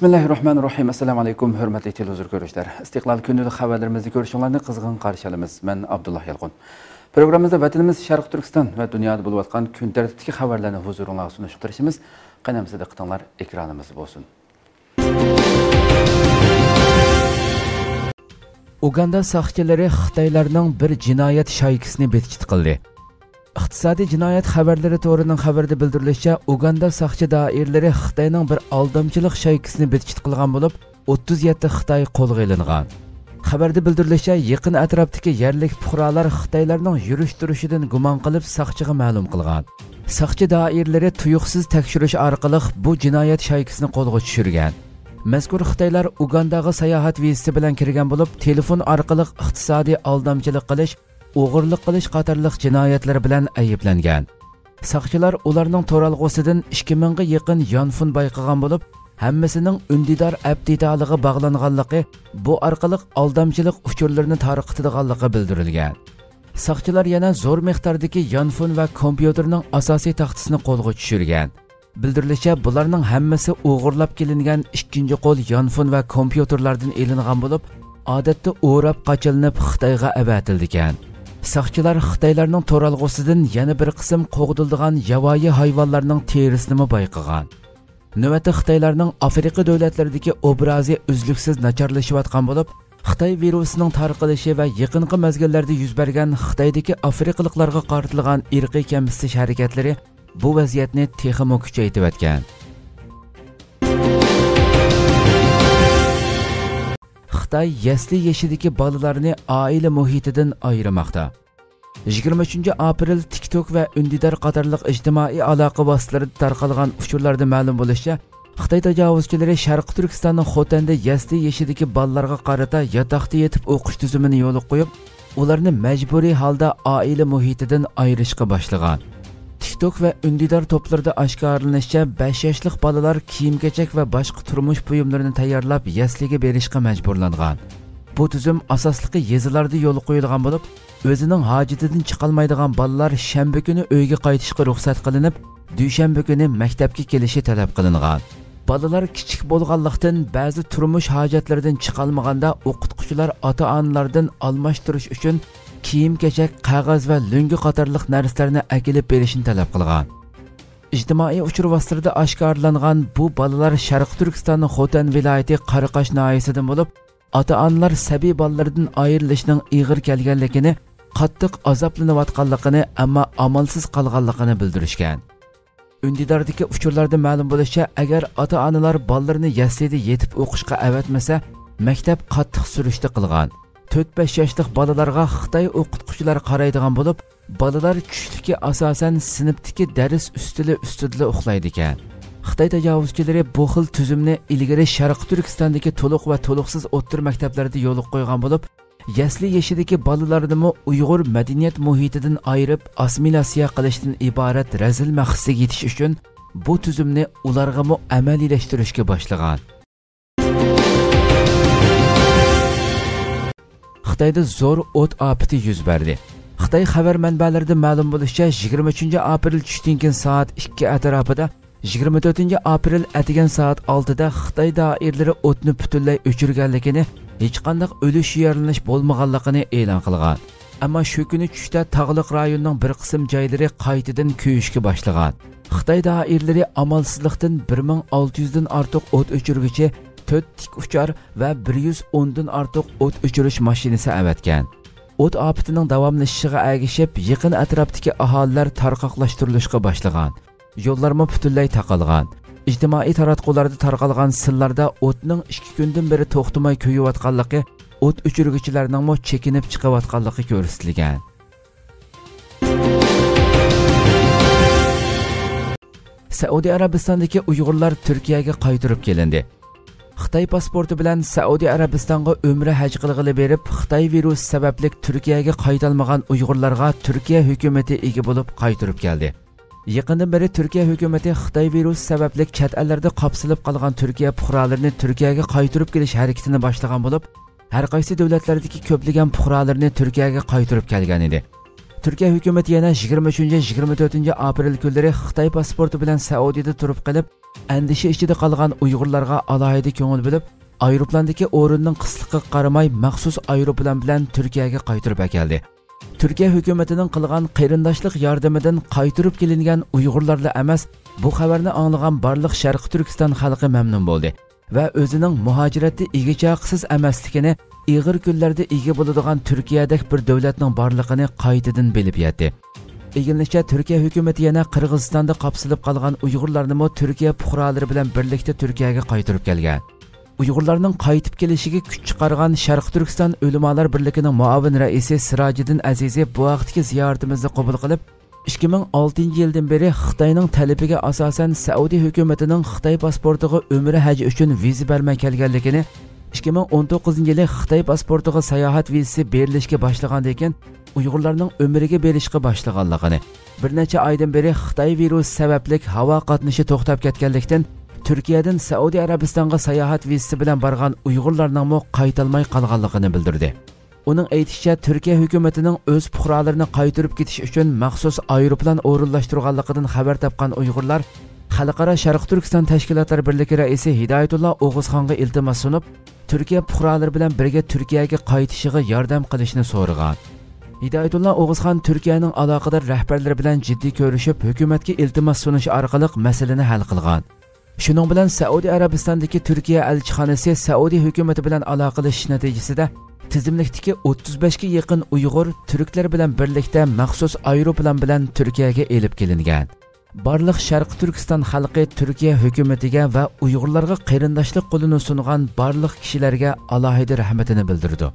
Bismillahirrahmanirrahim. Assalamu alaykum, hörmətli televizor görüşlər. İstiqlal gündəlik xəbərlərimizi görüşünlərini qızğın qarşılayırıq. Mən Abdullah Yalqın. Proqramımızda vətənimiz Şərq Türkistan və dünyada olub atqan gün tərtibdəki xəbərlərini huzurunuzda sunuşduruşumuz. Qənəmizdə diqqətinizlər ekranımız olsun. Uganda saqçıları Xitaylarning bir jinoyat shoykisini betkit qildi. İqtisadi jinoyat xabarlari to'g'rining xabarida bildirilishicha, Uganda saqchi doiralari Xitoyning bir aldamchilik shoykisini betkit qilgan bo'lib, 37 Xitoy qo'lga olingan. Xabarda bildirilishicha, yaqin atrofdagi yerlik fuqarolar Xitoylarning yurish-turishidan gumon qilib saqchiga ma'lum qilgan. Saqchi doiralari tuyuqsiz tekshirish orqali bu jinoyat shoykisini qo'lga tushirgan. Mazkur Xitoylar Ugandaga sayohat vizasi bilan kirgan bo'lib, telefon orqali iqtisodiy aldamchilik qilish, o'g'irlik qilish qatorliq jinoyatlar bilan ayblangan. Saqchilar ularning to'ralg'usidan 2000 ga yaqin yonfun bayqagan bo'lib, hammasining undidor abdidaliga bog'langanligi, bu orqali aldamchilik uchurlarini tarqatadiganligi bildirilgan. Saqchilar yana zo'r miqdordagi yonfun va kompyuterning asosiy taxtasini qo'lga tushirgan. Bildirilishicha, bularning hammasi o'g'irlab kelingan ikkinchi qo'l yonfun va kompyuterlardan elingan bo'lib, odatda o'rab qochilinib Xitoyga avatilgan. Saqchilar Xitoylarning to'ralg'usidan yana bir qism qo'g'dildigan yovvoyi hayvonlarning terisini bayqagan. Navbatda Xitoylarning Afrika davlatlaridagi obrazi uzluksiz nacharlashayotgan bo'lib, Xitoy virusining tarqalishi va yaqinqi mezgillarda yuz bergan Xitoydagi afrikaliklarga qaratilgan irqiy kamsitish harakatlari bu vaziyatni texmo kuchaytirib o'tgan. Xitoy yasli yeshidagi bolalarni oila muhitidan ayirmoqda. 23 aprel TikTok va Undidar qatorliq ijtimoiy aloqa vositalarida tarqalgan uchurlarda ma'lum bo'lishicha, Xitoy tajovuzchilari Sharq Turkistonning Xotanda yasli yeshidagi bolalarga qarata yotoqda yetib o'qish tizimini yo'lga qo'yib, ularni majburiy holda oila muhitidan ayirishga boshlagan. TikTok va Undidar to'plarida oshkorlanishicha, 5 yoshlik bolalar kiyim-kechak va boshqa turmush buyumlarini tayyorlab yasliga berishga majburlangan. Bu tizim asosligi yezilarda yo'l qo'yilgan bo'lib, o'zining hojatidan chiqolmaydigan bolalar shanba kuni uyga qaytishga ruxsat qilinib, dushanba kuni maktabga kelishi talab qilingan. Bolalar kichik bo'lganlikdan ba'zi turmush hojatlaridan chiqolmaganda o'qituvchilar ota-onalardan almashtirish uchun kiyim-kechak, qog'oz va lungi qatorliq narsalarni akilib berishni talab qilgan. Ijtimoiy uchur vositalarida oshkorlangan bu bolalar Sharq Turkistonning Xotan viloyati Qaraqosh noyasidan bo'lib, ota-onalar sabiy bolalardan ayrilishning ig'ir kelganligini, qattiq azoblanayotganligini, ammo amalsiz qolganligini bildirishgan. Undidardagi uchurlarda ma'lum bo'lishicha, agar ota-onalar bolalarini yaslida yetib o'qishga avatmasa, maktab qattiq surishti qilgan. 4-5 yoshlik bolalarga Xitoy o'qituvchilar qaraydigan bo'lib, bolalar tushligi asosan sinfdagi dars ustida uxlaydi ekan. Xitoy tajovuzchilari bu xil tuzumni ilgari Sharq Turkistondagi to'liq va to'liqsiz o'rta maktablarda yo'lga qo'ygan bo'lib, yasli yeshidagi bolalarni Uyg'ur madaniyat muhitidan ayirib assimilyatsiya qilishdan iborat razil maqsadga yetish uchun bu tuzumni ularga amaliylashtirish boshlagan. Xitoyda zo'r o't ofati yuz berdi. Xitoy xabar manbalarida ma'lum bo'lishicha, 23 aprel tushdan keyin soat 2 atrofida, 24 aprel atigan soat 6 da Xitoy doiralari o'tni butunlay o'chirganligini, hech qanday o'lish yaralanish bo'lmaganligini e'lon qilgan. Ammo shu kuni tushda tog'liq rayonning bir qism joylari qaytadan kuyishga boshlagan. Xitoy doiralari amalsizlikdan 1600 dan ortiq o't o'chirgichi, 4 tik uchar va 110 dan ortiq o't o'chirish mashinasi avatgan. O't ofatining davomlashishiga ergishib, yaqin atrofdagi aholilar tarqoqlashtirilishga boshlagan. Yo'llarma butunlay taqalgan. Ijtimoiy taratqularda tarqalgan sillarda o'tning 2 kundan beri to'xtamay kuyayotganligi, o't o'chiruvchilarning chekinib chiqayotganligi ko'rsatilgan. Saudiya Arabistonidagi Uyg'urlar Turkiyaga qaytarib kelindi. Xitoy pasporti bilan Saudiya Arabistonga umra haj qilg'ili berib, Xitoy virusi sababli Turkiyaga qaytalmagan Uyg'urlarga Turkiya hukumatı ega bo'lib qaytarib keldi. Yaqindan beri Turkiya hukumatı Xitoy virusi sababli chet ellarda qapsilib qolgan Turkiya fuqarolarini Turkiyaga qaytarib kelish harakatini boshlagan bo'lib, har qaysi davlatlardagi ko'plagan fuqarolarni Turkiyaga qaytarib kelgan edi. Turkiya hukumatı yana 23-24 aprel kunlari Xitoy pasporti bilan Saudiyada turib qilib, endişe ichida qolgan Uyg'urlarga alohida ko'ngil bo'lib, aeroplandagi o'rinning qisliqqa qaramay maxsus aeroplan bilan Turkiyaga qaytarib keldi. Turkiya hukumatining qilgan qarindoshlik yordamidan qaytarib kelingan Uyg'urlarla emas, bu xabarni anglagan barliq Sharq Turkiston xalqi mamnun bo'ldi va o'zining muhojiratda egichaqsiz emasligini, ig'ir kunlarda ega bo'ladigan Turkiyadek bir davlatning borligini qaytadan bilib yetdi. Egilishicha Turkiya hukumati yana Qirg'izistonda qapsilib qolgan Uyg'urlarni Turkiya fuqarolari bilan birlikda Turkiyaga qaytarib kelgan. Uyg'urlarning qaytib kelishiga kuch chiqargan Sharq Turkiston Ulamolar birligining muavin raisi Sirojiddin Azizi bu vaqtdagi ziyoratimizni qabul qilib, 2006-yildan beri Xitoyning talabiga asosan Saudiya hukumatining Xitoy pasportiga umra haji uchun viza bermay kelganligini, 2019-yili Xitoy pasportiga sayohat vizasi berilishga boshlagandan keyin Uyg'urlarning umriga berishga boshlaganligini, bir necha oydan beri Xitoy virus sababli havo qatnashi to'xtab ketganlikdan Turkiyadan Saudiya Arabistonga sayohat vizasi bilan borgan Uyg'urlarning qaytalmay qolganligini bildirdi. Uning aytishicha, Turkiya hukumatining o'z fuqarolarini qaytarib ketish uchun maxsus aeroplan o'rinlashtirganligidan xabar topgan Uyg'urlar Xalqaro Sharq Turkiston tashkilotlari birligi raisi Hidoyatulloh O'g'izxonga iltimos sunib, Turkiya fuqarolari bilan birga Turkiyaga qaytishiga yordam qilishni so'ragan. Hidoyatulloh O'g'izxon Turkiyaning aloqador rahbarlari bilan jiddiy ko'rishib, hukumatga iltimos sunish orqali masalani hal qilgan. Shuning bilan Saudiya Arabistondagi Turkiya elchixonasi Saudiya hukumati bilan aloqalashish natijasida tizimlikdagi 35 ga yaqin Uyg'ur turklar bilan birlikda maxsus aeroplan bilan Turkiyaga elib kelingan. Barliq Sharq Turkiston xalqi Turkiya hukumatiga va Uyg'urlarga qarindoshlik qo'lini sungan barliq kishilarga alohida rahmatini bildirdi.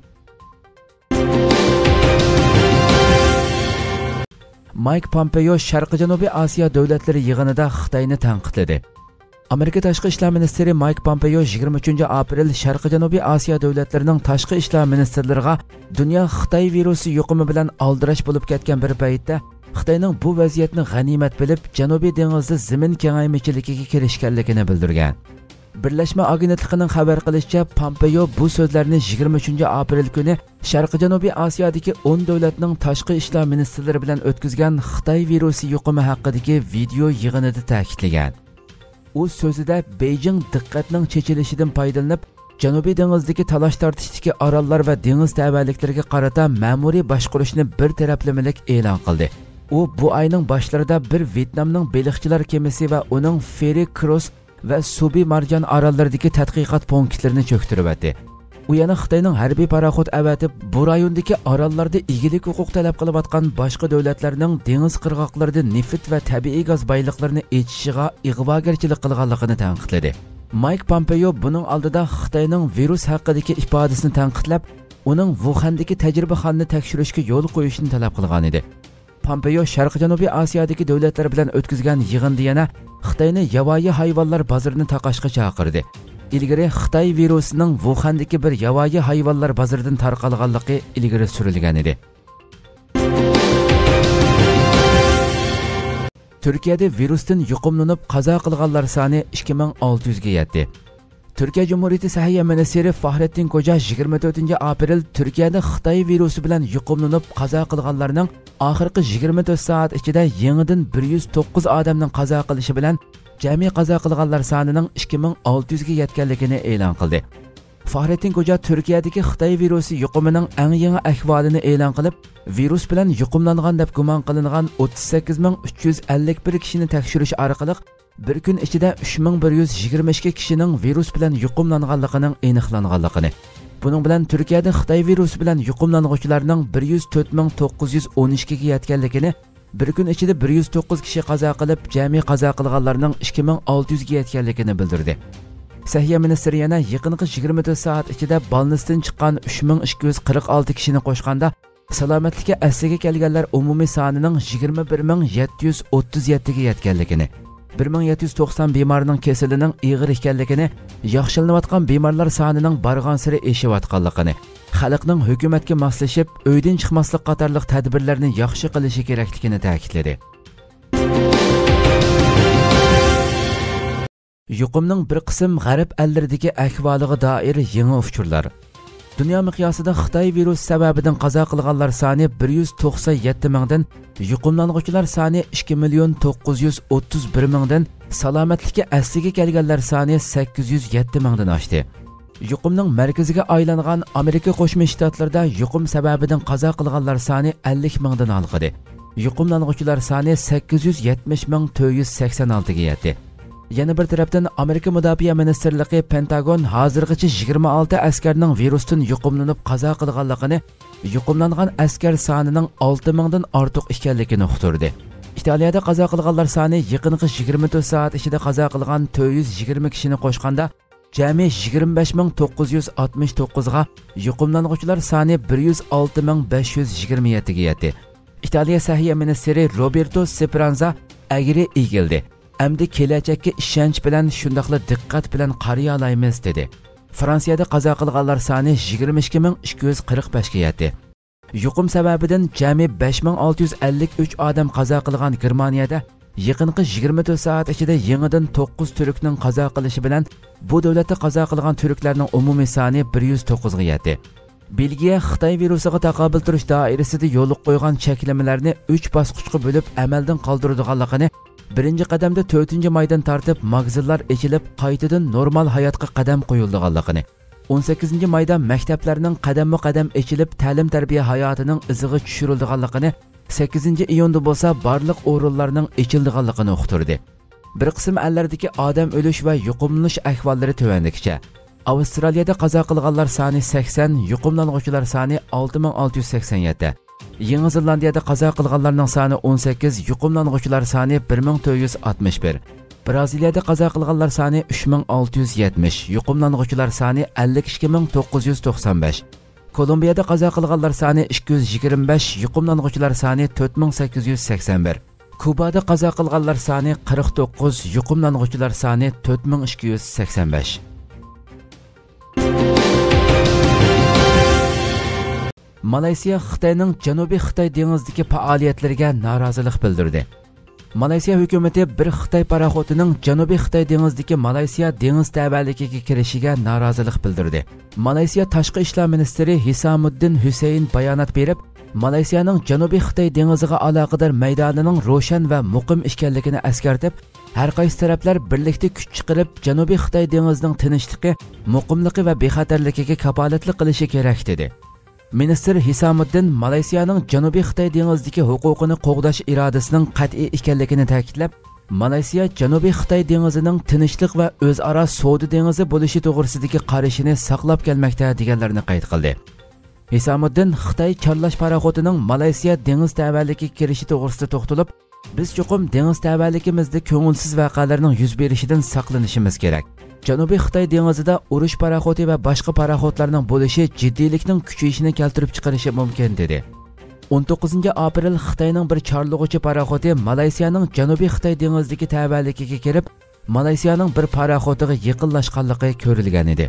Mike Pompeo Sharq-Janubiy Osiyo davlatlari yig'inida Xitoyni tanqidladi. Amerika Tashqi ishlar ministri Mike Pompeo 23-aprel Sharq-Janubiy Osiyo davlatlarining tashqi ishlar ministrlariga dunyo Xitoy virusi yuqumi bilan aldirash bo'lib ketgan bir paytda Xitoyning bu vaziyatni g'animat bilib, Janubiy dengizda zamin kengaymichiligiga kirishganligini bildirgan. Birlashma agentligining xabar qilishicha, Pompeo bu so'zlarni 23-aprel kuni Sharq-Janubiy Osiyodagi 10 davlatning tashqi ishlar ministrlari bilan o'tkazgan Xitoy virusi yuqumi haqidagi video yig'inida ta'kidlagan. U so'zida Beijing diqqatning chechilishidan foydalanib, Janubiy dengizdagi talash tortishdagi orollar va dengiz tabiatliklariga qarata ma'muriy boshqarishni bir taraflamalik e'lon qildi. U bu oyning boshlarida bir Vyetnamning baliqchilar kemasi va uning Ferry Cross va Subi Marjan orollaridagi tadqiqot punktlarini cho'ktirib o'tdi. U yana Xitoyning harbiy paraxod avatib, bu rayondagi orollarda egilik huquq talab qilayotgan boshqa davlatlarning dengiz qirg'oqlarida neft va tabiiy gaz boyliqlarini echishiga ig'vogarchilik qilganligini tanqidladi. Mike Pompeo buning oldida Xitoyning virus haqidagi ifodasini tanqidlab, uning Wuhandagi tajribaxonani tekshirishga yo'l qo'yishni talab qilgan edi. Pompeo Sharq-Janubiy Osiyodagi davlatlar bilan o'tkazgan yig'inda yana Xitoyni yovvoyi hayvonlar bozorini taqashga chaqirdi. Ilgari Xitoy virusining Wuhandagi bir yovvoyi hayvonlar bozoridan tarqalganligi ilgari surilgan edi. Turkiyada virusdan yuqumlanib qazo qilganlar soni 2600 ga yetdi. Turkiya Cumhuriyeti Sahiyya ministri Fahrettin Koca 24-aprel Turkiyada Xitoy virusi bilan yuqumlanib qazo qilganlarning oxirgi 24 soat ichida yangidan 109 odamning qazo qilishi bilan jami qazo qilganlar sonining 2600 ga yetganligini e'lon qildi. Fahrettin Koca Turkiyadagi Xitoy virusi yuqumining eng yangi ahvolini e'lon qilib, virus bilan yuqumlangan deb gumon qilingan 38351 kishini tekshirish orqali bir kun ichida 3122 kishining virus bilan yuqumlanganligining aniqlanganligini. Buning bilan Turkiyada Xitoy virusi bilan yuqumlanuvchilarning 104912 ga yetganligini, bir kun ichida 109 kishi qazo qilib, jami qazo qilganlarning 2600 ga yetganligini bildirdi. Sahiyya ministri yana yaqinqi 24 soat ichida Balnisdan chiqqan 3246 kishini qo'shganda, salomatlikka asliga kelganlar umumiy sonining 21737 ga yetganligini, 1790 bemorning kasalining og'ir ekanligini, yaxshilanayotgan bemorlar sonining barg'ansiri eshiyotganligini, xalqning hukumatga moslashib, uydan chiqmaslik qatorliq tadbirlarni yaxshi qilishi kerakligini ta'kidladi. Yuqumning bir qism g'arb elleridagi ahvoliga doir yangi uchurlar. Dünya miqyosida Xitoy virus sababidan qazo qilganlar soni 197 mingdan, yuqumlanuvchilar soni 2,931 mingdan, salomatlikka asliga kelganlar soni 807 mingdan oshdi. Yuqumning markaziga aylangan Amerika Qo'shma Shtatlarida yuqum sababidan qazo qilganlar soni 50 mingdan olqidi. Yuqumlanuvchilar soni 870,486 ga yetdi. Yana bir tarafdan Amerika Mudofaa Ministerligi Pentagon hozirgacha 26 askarning virusdan yuqumlanib qazo qilganligini, yuqumlangan askar sonining 6000 dan ortiq ekanligini uqtirdi. Italiyada qazo qilganlar soni yaqinqi 24 soat ichida qazo qilgan 420 kishini qo'shganda jami 25969 ga, yuqumlanuvchilar soni 106527 ga yetdi. İtaliya Səhiyyə Ministri Roberto Speranza agri egildi. Əmdi kelajakka ishonch bilan shundaqla diqqat bilan qariya olamiz dedi. Fransiyada qazo qilganlar soni 22245 ga yetdi. Yuqum sababidan jami 5653 odam qazo qilgan Germaniyada yaqinqi 24 soat ichida yangidan 9 turkning qazo qilishi bilan bu davlatda qazo qilgan turklarning umumiy soni 109 ga yetdi. Belgiya Xitoy virusiga taqobil turish doirasida yo'l qo'ygan cheklamalarni 3 bosqichga bo'lib amaldan qoldiradiganligini, birinchi qadamda 4-maydan tortib magazinlar ochilib, qaytadan normal hayotga qadam qo'yilganligini, 18-mayda maktablarning qadamma-qadam ochilib, ta'lim-tarbiya hayotining iziga tushirilganligini, 8-iyunda bo'lsa barliq o'rinlarning ochilganligini uqtirdi. Bir qism allardagi odam o'lish va yuqumlanish ahvollari tovandikicha. Avustraliyada qazo qilganlar soni 80, yuqumlanuvchilar soni 6687. Yangi Zelandiyada qazo qilganlarning soni 18, yuqumlanuvchilar soni 1461. Braziliyada qazo qilganlar soni 3670, yuqumlanuvchilar soni 52995. Kolumbiyada qazo qilganlar soni 225, yuqumlanuvchilar soni 4881. Kubada qazo qilganlar soni 49, yuqumlanuvchilar soni 4285. Malayziya Xitoyning Janubiy Xitoy dengizidagi faoliyatlariga norozilik bildirdi. Malayziya hukumati bir Xitoy paraxotining Janubiy Xitoy dengizidagi Malayziya dengiz tabiatligiga kirishiga norozilik bildirdi. Malayziya Tashqi ishlar ministri Hisamuddin Husayn bayonot berib, Malayziyaning Janubiy Xitoy dengiziga aloqador maydonining ro'shan va muqim ekanligini eskartib, har qaysi taraflar birlikda kuch chiqarib Janubiy Xitoy dengizining tinchligi, muqimligi va bexatarligiga kafolatlik qilishi kerak dedi. Ministr Hisamuddin Malayziyaning Janubiy Xitoy dengizidagi huquqini qo'g'dash irodasining qat'iy ekanligini ta'kidlab, Malayziya Janubiy Xitoy dengizining tinchlik va o'zaro savdo dengizi bo'lishi to'g'risidagi qarashini saqlab kelmoqda deganlarini qayd qildi. Hisamuddin Xitoy charlash paraxotining Malayziya dengiz tabiatligiga kirishi to'g'risida to'xtalib, biz chuqum dengiz tabiatligimizda ko'ngilsiz voqealarning yuz berishidan saqlanishimiz kerak. Janubiy Xitoy dengizida urush paraxoti va boshqa paraxotlarning bo'lishi jiddiylikning kuchayishini keltirib chiqarishi mumkin dedi. 19 aprel Xitoyning bir charlug'uchi paraxoti Malayziyaning Janubiy Xitoy dengizidagi tabiatligiga kirib, Malayziyaning bir paraxotiga yaqinlashganligi ko'rilgan edi.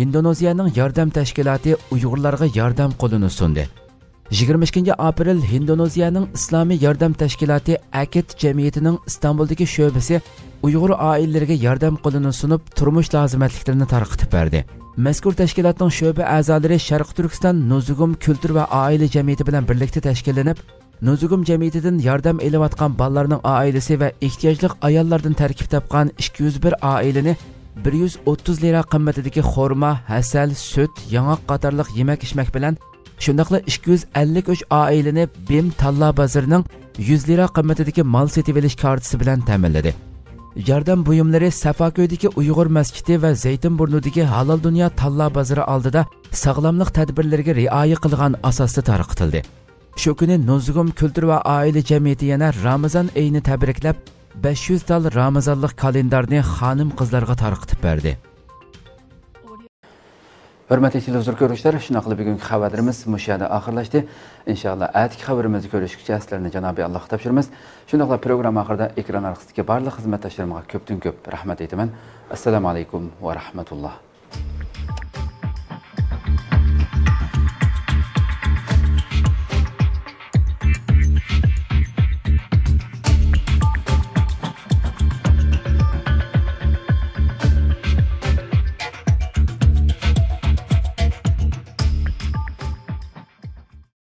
Indoneziyaning yordam tashkiloti Uyg'urlarga yordam qo'lini sundi. 22 aprel Indoneziyaning Islomiy yordam tashkiloti AKIT jamiyatining Istanbuldagi sho'basi Uyg'ur oilalariga yordam qo'lini sunib, turmush lozimatliklarini tarqatib berdi. Mazkur tashkilotning sho'ba a'zolari Sharq Turkiston Nuzugum Kultur va oila jamiyati bilan birlikda tashkillanib, Nuzugum jamiyatidan yordam elayotgan bolalarning oilasi va ehtiyojli ayollardan tarkib topgan 201 oilani 130 lira qimmatidagi xurmo, hasal, sut, yong'oq qatorliq yemak-ichmak bilan, shundaqla 253 oilani BIM Talla bozorining 100 lira qimmatidagi mol sotib olish kartasi bilan ta'minladi. Yordam buyumlari Safako'ydagi Uyg'ur masjidi va Zaytunburnudagi Halol Dunyo Talla bozori oldida sog'lomlik tadbirlariga rioya qilgan asosda tarqatildi. Shu kuni Nuzugum Kultur va oila jamiyati yana Ramazon oyini tabriklab, 500 tal Ramazonlik kalendarni xonim qizlarga tarqatib berdi. Hurmatli televizor ko'ruvchilar, shuna qilib bugungi xabarimiz mushada oxirlashdi. Inshaalloh atki xabarimizni ko'rishgacha sizlarni Janobiy Alloh topshiramiz. Shunaqla program oxirida ekran orqasidagi barcha xizmatdoshlarimga ko'pdan ko'p rahmat aytaman. Assalomu alaykum va rahmatulloh.